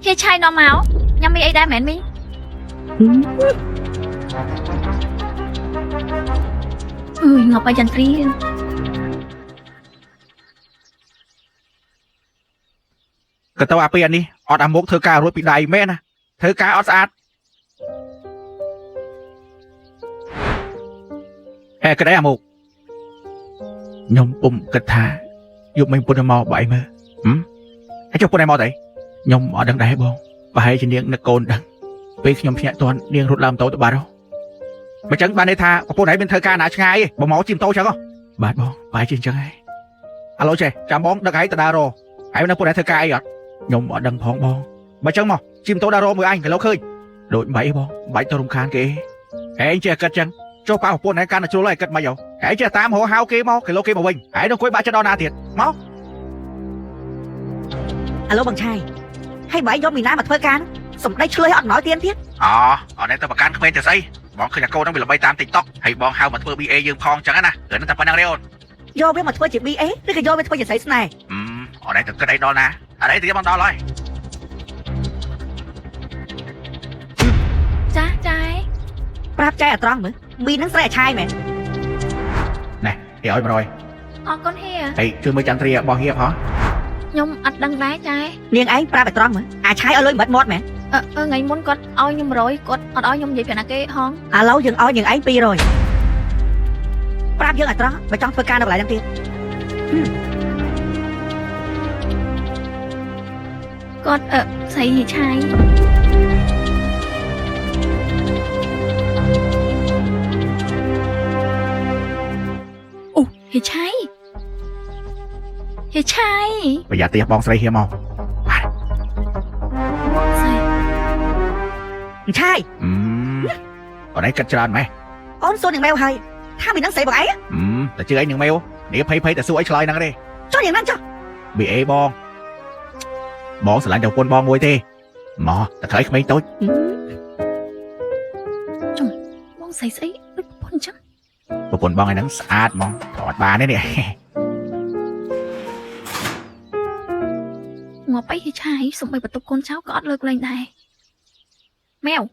Khi chai nó máu nhắm mi ấy đá mẹn mi Ngọc ai dành tri Cái tao áp đi ọt ám mốc thơ ca rồi bị đầy mẹ nè thơ ca ọt sát cái đấy à mục nhom bùm kịch thà giúp mình bùn mò bảy mơ hãy cho bùn này mò đấy nhom ở đằng đáy bông và hãy trên điện nè côn đằng vì nhom nhẹ toàn điện rút làm tàu tụi bà đâu mà chẳng bà này tha bùn này bên thơ ca nã ngay bỏ máu chim tàu chẳng không bà bông bài trên chẳng ai alo chè chạm bóng đằng ấy ta đa rồi hãy bên bùn này thơ ca ấy ạ nhom ở đằng phong bông bà chẳng mò chim tàu đa rồi mười anh cái lâu khơi đội bảy bông bảy tàu rung khan kì hãy anh chè cất chẳng cho bao bồn này can là chỗ lại cất mà dầu hãy chia tám hồ hao kia mau cái lô kia mà bình hãy đâu quấy ba cho đo na thiệt máu alo bằng trai hay bảy do mình ra mà thuê can sủng đây chơi họ nói tiên thiết ở đây tao mà can không bên từ xây bọn khi là cô đang bị là bay tam tiktok hay bọn hao mà thuê ba dương phong chẳng á gửi nó tập năng đeo do biết mà thuê chỉ ba cái do biết thuê chỉ xây này ở đây từ cái đấy đo na ở đây thì bằng đo rồi Cha trai prap trai ở trong nữa mi nó sẽ trai mẹ nè thì ơi mà rồi con hề thì chưa mới chăn tria bao hiệp hả nhom ắt đăng đá trai liền ấy prap ở trong nữa trai ở lối mất mót mẹ ngày muốn con oi nhom rồi con oi nhom vậy phải là cái hòn lâu dừng oi dừng ấy pi rồi prap dừng ở trong và trong thuê can đâu lại đăng tiền con xây gì trai Hề trai bây giờ tiệp bong xây hiểm không trai ở đây cất tràn mày ôn số những mail hay tha mình đang xây bằng ấyแต่ชื่อไอ้หนึ่งเมลนี่เพย์แต่สู้ไอ้ชลอยนั่งดิ cho những năng cho bị ê bong bong sẽ lại đầu quân bong ngồi thế mò ta thấy mấy tối bong xây xây bong chắc bộ quân bong này nắng sạch mong thọt bà đấy nè ngọc ấy thì trai xong bay bật tục con cháu có lơ lên đây mèo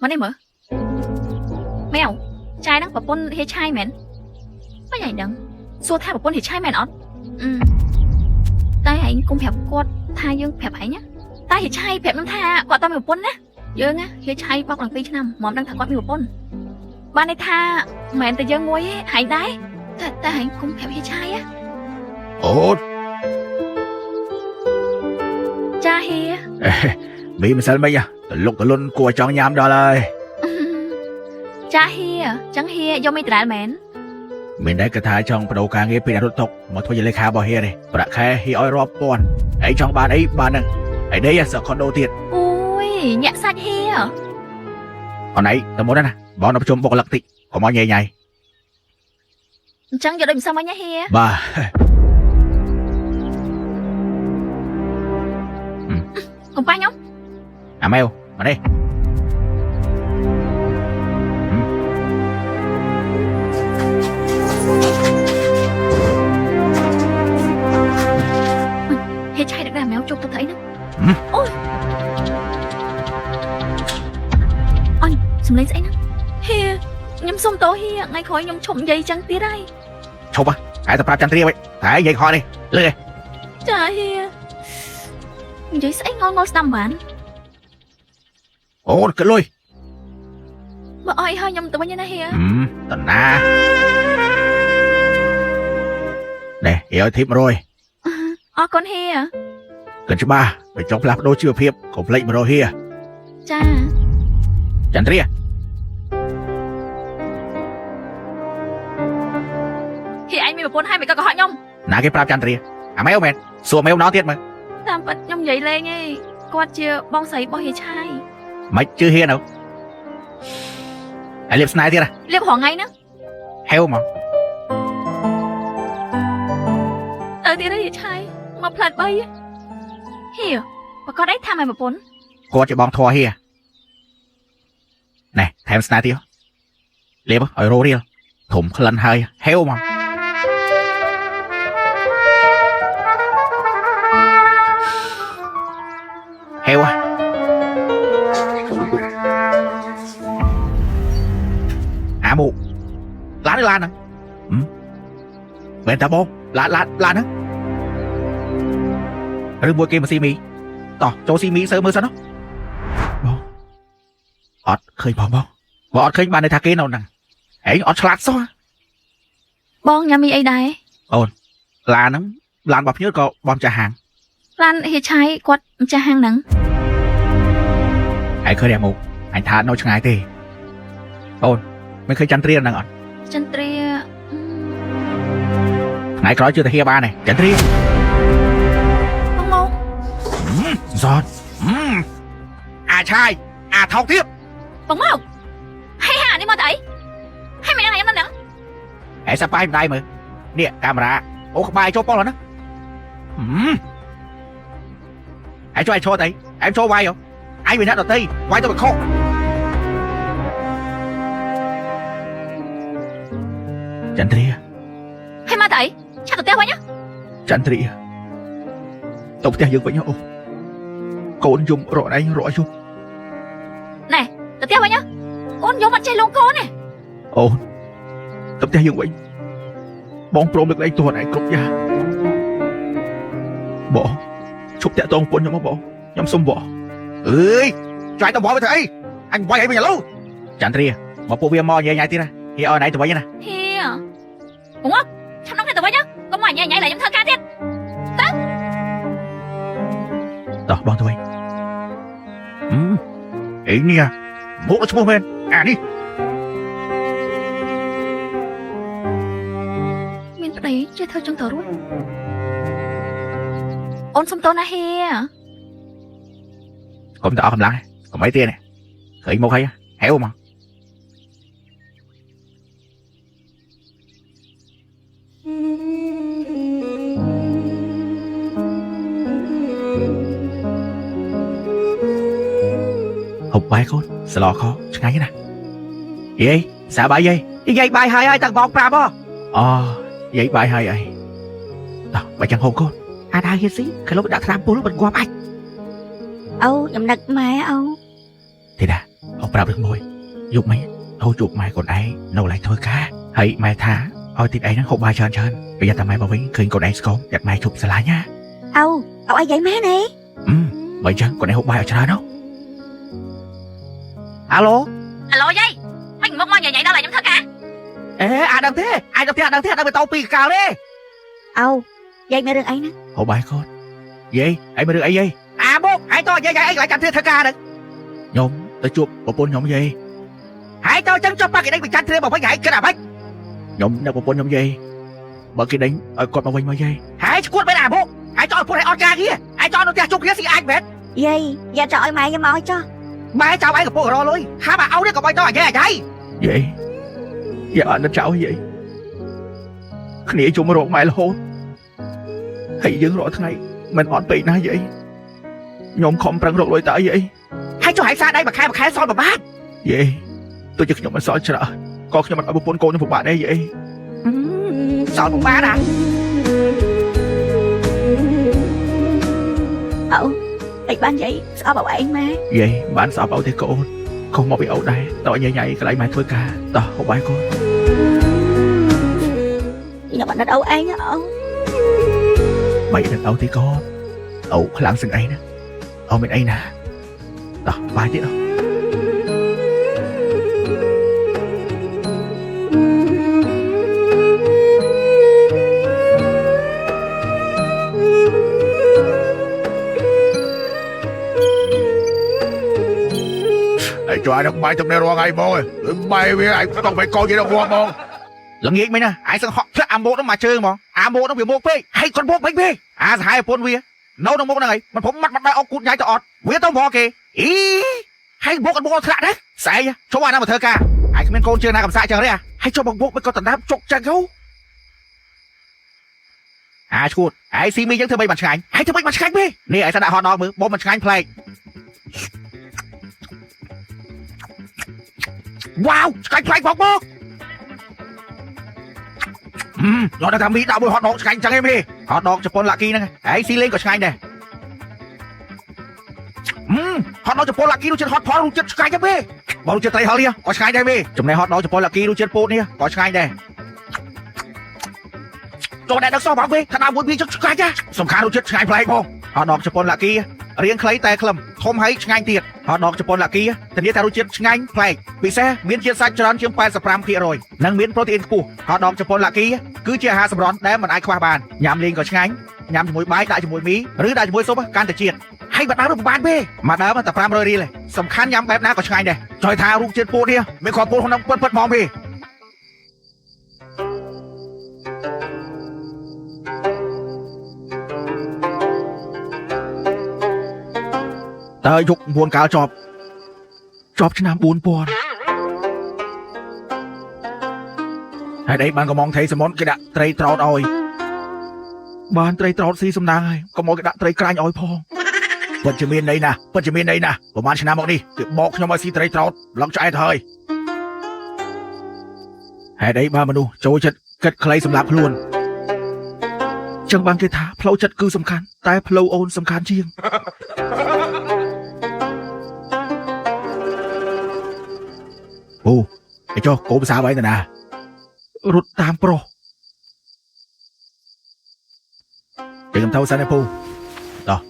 mà đây mở mèo trai đang bật con thì trai mến mấy ngày đừng xua tha bật con thì trai mến ọt tay anh cũng phẹp quạt tha dương phẹp ấy nhá tay thì trai phẹp năm tha quạt tao mèo con á dương á thì trai bọc lần phi chứ nằm mỏm đang thả quạt mèo con ba này tha mẹ ta dương ngồi ấy hãy đấy ta hãy cũng phẹp thì trai á ủa cha hia bị mình sao bây giờ lúc tụi luôn cua chọn nhám đóเลย cha hia chẳng hia do mấy trả mến mìnhได้กระทายช่องประตูการเงี้ยปีนรถตกหมดทั่วยังเลยคาบ่เฮียเลยประแค่ฮีอ้อยรอบปอนไอ้ช่องบ้านไอ้บ้านนึงไอ้เดียสักคอนโดติด ui nhạ sạch hia เอาไหนแต่หมดนะบอกนับชมปกติของมอใหญ่ chẳng giờ định sao mà nhá hia บ้า cùng ba nhóc à mèo mà đây hia trai được làm méo chụp tôi thấy nữa ôi anh xùm lấy dãy nữa hia nhắm xong tối hia ngay khói nhắm trộm dây trắng tía đây chụp à hãy tập ra tranh ria vậy hãy dậy khỏi đi lên đi trời hia giấy sẽ ngon ngon nằm bán ồ cái lôi mà ơi hơi nhầm tụi bao nhiêu này hia tần na nè hiểu thiếp rồi con hia cần cho ba phải chọc lạp đôi chưa phiếp cổng lệnh mà rồi hia cha tranh ria thì anh mình một hai mày có họ nhông nà cái prap tranh ria à méo mệt xua méo nó tiết mà làm vật nhông dậy lên nghe quạt chia bong sấy bao hia trai mày chưa hia đâu ai liệp snai tiết à liệp họ ngay nữa heo mà thì đấy trai mà phật bay hiểu và có đấy tham mày một bốn cô chỉ bong thua hia nè thêm snai tiết liệp ở rô riêng thủng lần hơi heo mà heo à mụ lá đi lan nè bên ta bông lá nè rồi mua kia mà xì mì tỏ cho xì mì sơ mơ sao nó bông ọt khơi bông ọt khơi bạn này thà kia nào nè ấy ọt sạt sao បងញ៉ាំមីអីដែរ ឡានហ្នឹងឡានរបស់ភ្ញៀវក៏បងចាស់ហាង ឡានហេឆាយគាត់ម្ចាស់ហាងហ្នឹង ឯងឃើញអាមុខអញថានៅឆ្ងាយទេអូនមិនឃើញចន្ទ្រាហ្នឹងអត់ ចន្ទ្រា ថ្ងៃក្រោយជឿតែហៀបានទេចន្ទ្រា បងមក សតអាឆាយអាថោកទៀត បងមកហើយហានេះមកទៅអីហើយមិនដឹងអីហ្នឹង ឯសាបាយមិនដៃមើលនេះកាមេរ៉ាអូក្បាយចូលប៉ុលហ្នឹងឯងចូលឯងឈរទៅឯងចូលវាយអញវាអ្នកដតីវាយទៅខុសចន្ទ្រា ហើយមកទៅអីឆាប់ទៅផ្ទះវិញ ចន្ទ្រាទៅផ្ទះយើងវិញអូកូនយំរកឯងរកយំ ណែទៅផ្ទះវិញអូនយំអត់ចេះលងកូនទេ អូនទៅផ្ទះយើងវិញបងព្រមលើកលែងទោសឯងគ្រប់យ៉ាងបងឈប់តាក់តងពុនខ្ញុំមកបងខ្ញុំសុំបងអើយចាយទៅបងទៅធ្វើអីអញវាយអីវិញឥឡូវចន្ទ្រាមកពួកវាមកញ៉ៃទៀតណាហៀឲ្យណៃទៅវិញណា ហៀបងមកឆាប់នាំគ្នាទៅវិញកុំមកញ៉ៃឡើងខ្ញុំធ្វើការទៀត តោះបងទៅវិញអីនេះមកឈ្មោះមែនអានេះ មានប្តីចេះធ្វើចឹងទៅរួចអូនសុំតោះណាហៀ កុំទៅអស់កម្លាំងកុំអីទៀតឃើញមកហើយហែវមកហូបបាយកូនស្លខឆ្ងាញ់ណាស់យាយសាបាយយាយយាយបាយហើយតាំងបងប្រាប់អូយាយបាយហើយអីតោះបើចឹងហូបកូនអាដើរហៀស៊ីក្លុបដាក់ថ្នាំពុលមិនគួរបាច់ អូខ្ញុំនឹកម៉ែអូ ទេតាអូប្រាប់រឿងមួយយប់មិញអូជួបម៉ែកូនឯងនៅកន្លែងធ្វើការហើយម៉ែថាឲ្យទីឯងហ្នឹងហូបបាយច្រើនប្រយ័ត្នតែម៉ែមកវិញឃើញកូនឯងស្គមយ៉ាត់ម៉ែជប់ស្រឡាញ់ណា អូអីយាយម៉ែនេះ បើចឹងកូនឯងហូបបាយឲ្យច្រើនណាអាឡូ អាឡូយាយមិនមកញ៉ៃដល់ឡើងខ្ញុំធ្វើការ អេអាដឹងទេអាដឹងទេដឹងទៅតោពីកាលទេ អូយាយមានរឿងអីណា ហូបបាយកូនយាយឯងមើលរឿងអីយាយអាមកឯងតយាយឯងកន្លែងចាំធ្វើការហ្នឹងខ្ញុំទៅជួបប្រពន្ធខ្ញុំយាយហើយតចឹងចុះប៉ាគេដេញបញ្ចាត់ធ្វើមកវិញឯងគិតអ្វីខ្ញុំនៅប្រពន្ធខ្ញុំយាយបើគេដេញឲ្យគាត់មកវិញមកយាយហើយឈួតមែនអាមកហើយចោលពុតឲ្យអត់ការងារហើយចោលនៅផ្ទះជុំគ្នាស៊ីអាចមែន យាយយ៉ាចោលឲ្យម៉ែខ្ញុំមកចុះ ម៉ែចៅឯងកំពុងរលុយហាប់ឲ្យនេះក៏បាច់តអាយាយយាយអត់នឹងចៅយាយគ្នាជុំរកម៉ែរហូតហើយយើងរាល់ថ្ងៃមិនអត់ពេកណាយាយខ្ញុំខំប្រឹងរកលុយតើយាយហើយចុះហើយសារដៃមួយខែសល់ប្រហែលយាយទោះជាខ្ញុំមិនសល់ច្រើនក៏ខ្ញុំមិនឲ្យប្រពន្ធកូនខ្ញុំពិបាកដែរយាយសល់ពិបាកណា អូអីបានយាយស្អប់ឲ្យឯងម៉ែ យាយបានស្អប់ឲ្យទេកូនខុសមកពីអូដែរតើយាយកន្លែងម៉ែធ្វើការតោះហូបបាយកូន ខ្ញុំអត់នឹកអូឯងអូ បាយនឹងអូទេកូនអូខ្លាំងសឹងអីណាអូមានអីណាតោះបាយទៀត cho ai được bay trong đây rồi ngày bố ơi bay với anh không phải coi gì đâu mua bông lần nghĩ mấy nè ai sang họ am bố nó mà chơi mà am bố nó bị mua phê hay con bố bánh phê hai pôn vía nấu nó bố nàyมันผมมัดได้เอากุญย้ายจะออดเวียต้องพอเกอีให้บวกกันบวกขนาดนั้นใส่ชาวบ้านนั่นมาเธอกาไอ้เป็นโกนเจอหน้ากับสายเจอเลยให้ชาวบ้านบวกเป็นคนตัดน้ำจกจังเขาชูดไอ้ซีมียังเธอไม่บันชัยให้เธอไม่บันชัยพี่นี่ไอ้สนาฮอนอมือบอมบันชัยเพลงว้าวชัยเพลงบอกบเราจะทำมีดาวบนฮอตดอกชัยจังไงพี่ฮอตดอกจะปนลักกี้นะไอ้ซีเล่นกับชัยเนี่ย ហត់ដល់ចពលឡាគីនោះចិត្តហត់ផលនោះចិត្តឆ្ងាញ់ទេបងនោះចិត្តត្រីហល់នេះក៏ឆ្ងាញ់ដែរចំណែកហត់ដល់ចពលឡាគីនោះចិត្តពោតនេះក៏ឆ្ងាញ់ដែរចូលតែដឹកសោះបងថាដល់មួយវាចិត្តឆ្ងាញ់ណាសំខាន់នោះចិត្តឆ្ងាញ់ប្លែកបងហត់ដល់ចពលឡាគីរៀងខ្លីតែខ្លឹមធំហើយឆ្ងាញ់ទៀតហត់ដល់ចពលឡាគីធានាថារសជាតិឆ្ងាញ់ប្លែកពិសេសមានជាតិសាច់ច្រើនជាង 85% និងមានប្រូតេអ៊ីនខ្ពស់ហត់ដល់ចពលឡាគីគឺជាអាហារសម្រន់ដែលមិនអាចខ្វះបានញ៉ាំលេងក៏ឆ្ងាញ់ញ៉ាំជាមួយបាយដាក់ជាមួយមីឬដាក់ជាមួយស៊ុបកាន់តែជាតិហើយបាត់ដើមប្រហែលទេមកដើមតែ500រៀលសំខាន់ញ៉ាំបែបណាក៏ឆ្ងាញ់ដែរចុយថារូបជាតិពោតនេះមានគ្រាប់ពោតក្នុងពិតហ្មងទេតើយុគ9កាលជាប់ឆ្នាំ4000ហើយអីបានកំងថៃសមុទ្រគេដាក់ត្រីត្រោតឲ្យបានត្រីត្រោតស៊ីសំណាងហើយកុំឲ្យគេដាក់ត្រីក្រាញ់ឲ្យផងពិតជាមានន័យណាស់ប្រហែលឆ្នាំមកនេះគេបោកខ្ញុំឲ្យស៊ីត្រីត្រោតឡងឆ្អែតហើយហេតុអីបានមនុស្សចូលចិត្តគិតខ្លីសម្រាប់ខ្លួនចឹងបានគេថាផ្លូវចិត្តគឺសំខាន់តែផ្លូវអូនសំខាន់ជាងអូឯចុះគោភាសាអ្វីទៅណារត់តាមប្រុសពេលខ្ញុំទៅសិនឯពូតោះ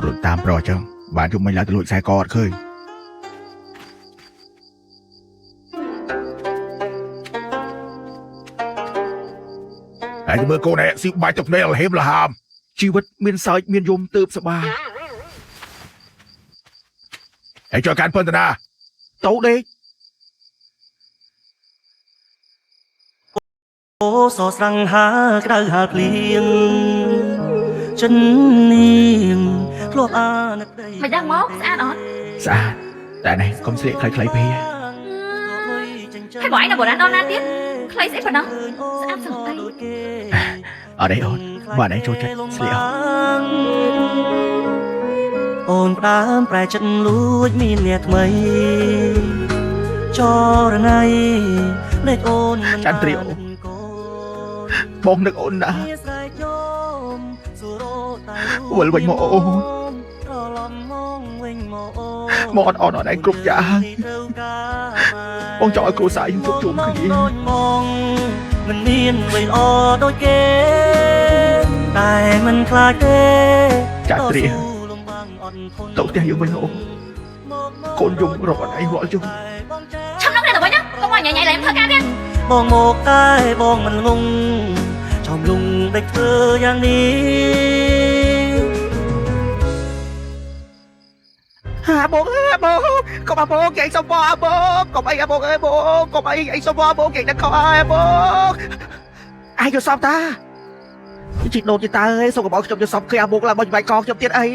រត់តាមប្រុសចឹងបានជុំមិញឡើងទៅលួចខ្សែកអត់ឃើញហើយមើលកូនឯងស៊ីបាយទឹកភ្នែកលហេមលហាម ជីវិតមានសើចមានយំទើបសប្បាយ ហើយជួយកាន់ប៉ុន្តែណា ទៅដេក អូសស្រងហាក្តៅហាភ្លៀងចិននាងធ្លាប់អានឹកដី មិនដឹងមកស្អាតអត់ ស្អាតតែនេះកុំស្លៀកខ្លីៗពេក ហើយបងឯងនៅបុរាណដល់ណាទៀតខ្លីស្អីប៉ុណ្ណឹងស្អាតសឹងអី អត់ទេអូនបានឯងចូលចិត្តស្លៀក អូនផ្ដើមប្រែចិត្តលួចមានអ្នកថ្មីចរណៃលេចអូនមិន ចន្ទ្រីអូបងនឹកអូនណាវិលវិញមកអូនមកអត់អត់ឯងគ្រប់យ៉ាងបងចង់ឲ្យគ្រួសារយើងជួបគ្នា មិនមានអ្វីល្អដូចគេតែមិនខ្លាចទេ ចាក់ត្រៀទៅផ្ទះយើងវិញអូកូនយំរកអត់ឯងរាល់ជុំ ឆាំនោះទៅវិញណាកុំឲ្យញ៉ៃញ៉ៃឡើងធ្វើការទៀត បងមកតែបងមិនងងចំលងដេកធ្វើយ៉ាងនេះ ហាបងកុំបងគេសុំបងកុំអីបងអើបងកុំអីសុំបងគេដឹកខោអើបងអាយយកសពតាជីដូនជីតើសុំកុំឲ្យខ្ញុំយកសពគេអាបងឡើងបាច់បាយកកខ្ញុំទៀតអី